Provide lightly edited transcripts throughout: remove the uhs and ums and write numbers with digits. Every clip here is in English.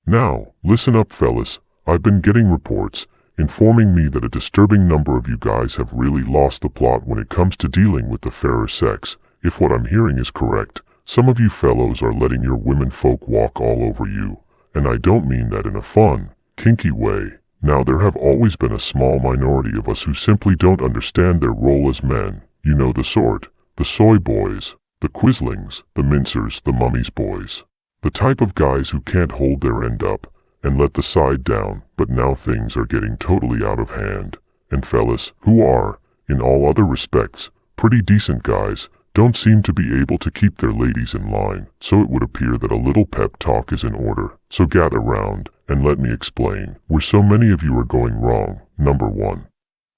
Now, listen up fellas, I've been getting reports informing me that a disturbing number of you guys have really lost the plot when it comes to dealing with the fairer sex. If what I'm hearing is correct, some of you fellows are letting your women folk walk all over you, and I don't mean that in a fun, kinky way. Now there have always been a small minority of us who simply don't understand their role as men, you know the sort, the soy boys, the quislings, the mincers, the mummy's boys. The type of guys who can't hold their end up and let the side down, but now things are getting totally out of hand, and fellas, who are, in all other respects, pretty decent guys, don't seem to be able to keep their ladies in line, so it would appear that a little pep talk is in order. So gather round, and let me explain where so many of you are going wrong. Number 1.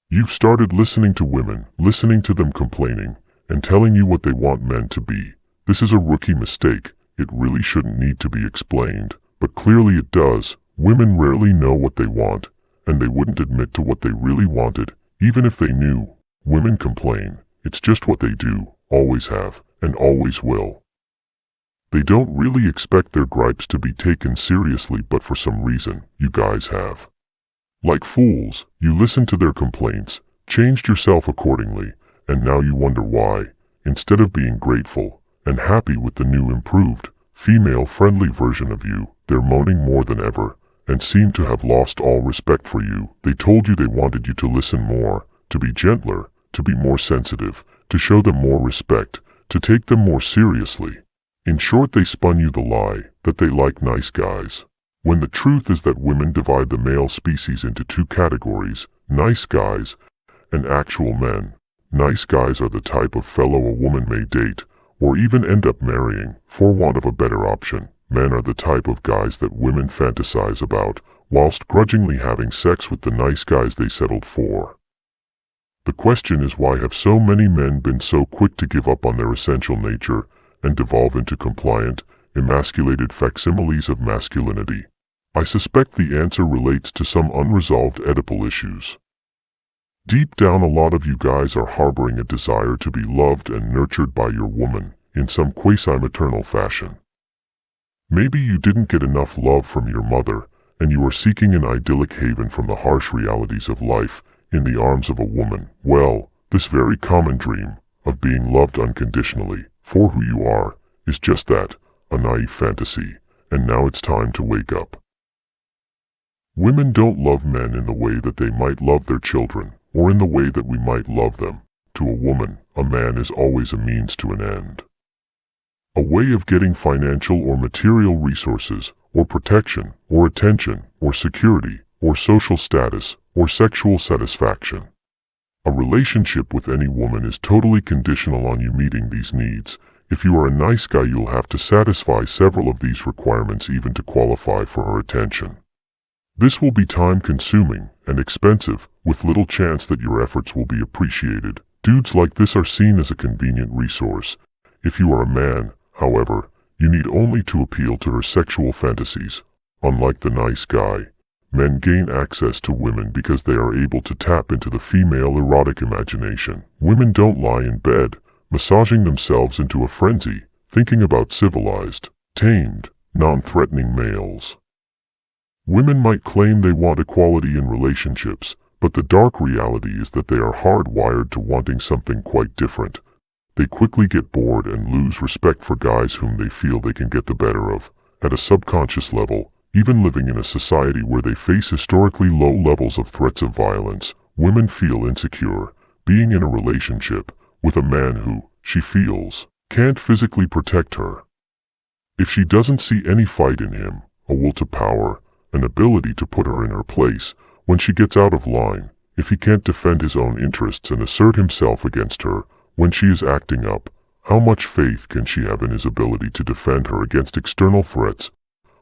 You've started listening to women, listening to them complaining, and telling you what they want men to be. This is a rookie mistake. It really shouldn't need to be explained, but clearly it does. Women rarely know what they want, and they wouldn't admit to what they really wanted, even if they knew. Women complain. It's just what they do, always have, and always will. They don't really expect their gripes to be taken seriously, but for some reason, you guys have. Like fools, you listened to their complaints, changed yourself accordingly, and now you wonder why, instead of being grateful and happy with the new improved, female-friendly version of you, they're moaning more than ever, and seem to have lost all respect for you. They told you they wanted you to listen more, to be gentler, to be more sensitive, to show them more respect, to take them more seriously. In short, they spun you the lie that they like nice guys, when the truth is that women divide the male species into two categories, nice guys and actual men. Nice guys are the type of fellow a woman may date, or even end up marrying, for want of a better option. Men are the type of guys that women fantasize about, whilst grudgingly having sex with the nice guys they settled for. The question is, why have so many men been so quick to give up on their essential nature and devolve into compliant, emasculated facsimiles of masculinity? I suspect the answer relates to some unresolved Oedipal issues. Deep down, a lot of you guys are harboring a desire to be loved and nurtured by your woman in some quasi-maternal fashion. Maybe you didn't get enough love from your mother, and you are seeking an idyllic haven from the harsh realities of life in the arms of a woman. Well, this very common dream of being loved unconditionally for who you are is just that, a naive fantasy, and now it's time to wake up. Women don't love men in the way that they might love their children, or in the way that we might love them. To a woman, a man is always a means to an end. A way of getting financial or material resources, or protection, or attention, or security, or social status, or sexual satisfaction. A relationship with any woman is totally conditional on you meeting these needs. If you are a nice guy, you'll have to satisfy several of these requirements even to qualify for her attention. This will be time-consuming and expensive, with little chance that your efforts will be appreciated. Dudes like this are seen as a convenient resource. If you are a man, however, you need only to appeal to her sexual fantasies. Unlike the nice guy, men gain access to women because they are able to tap into the female erotic imagination. Women don't lie in bed, massaging themselves into a frenzy, thinking about civilized, tamed, non-threatening males. Women might claim they want equality in relationships, but the dark reality is that they are hardwired to wanting something quite different. They quickly get bored and lose respect for guys whom they feel they can get the better of. At a subconscious level, even living in a society where they face historically low levels of threats of violence, women feel insecure being in a relationship with a man who, she feels, can't physically protect her. If she doesn't see any fight in him, a will to power, an ability to put her in her place when she gets out of line, if he can't defend his own interests and assert himself against her when she is acting up, how much faith can she have in his ability to defend her against external threats?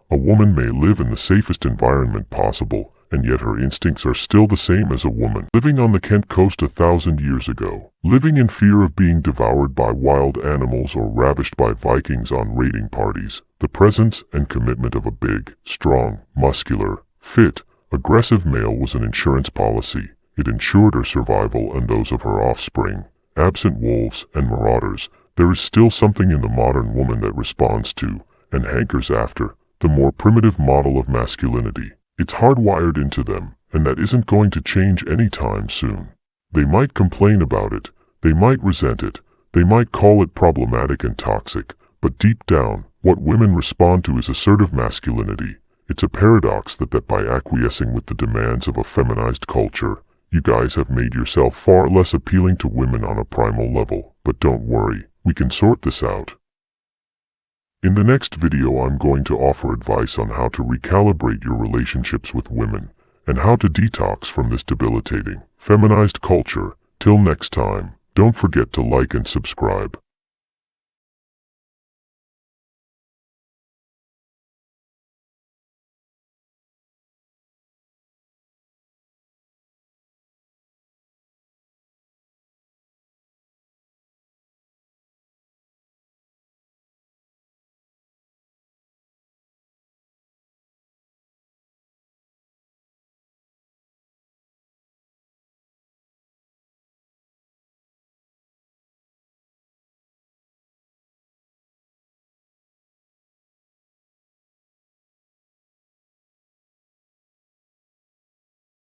A woman may live in the safest environment possible, and yet her instincts are still the same as a woman living on the Kent coast 1,000 years ago, living in fear of being devoured by wild animals or ravished by Vikings on raiding parties. The presence and commitment of a big, strong, muscular, fit, aggressive male was an insurance policy. It ensured her survival and those of her offspring. Absent wolves and marauders, there is still something in the modern woman that responds to, and hankers after, the more primitive model of masculinity. It's hardwired into them, and that isn't going to change anytime soon. They might complain about it, they might resent it, they might call it problematic and toxic, but deep down, what women respond to is assertive masculinity. It's a paradox that by acquiescing with the demands of a feminized culture, you guys have made yourself far less appealing to women on a primal level. But don't worry, we can sort this out. In the next video I'm going to offer advice on how to recalibrate your relationships with women, and how to detox from this debilitating, feminized culture. Till next time, don't forget to like and subscribe.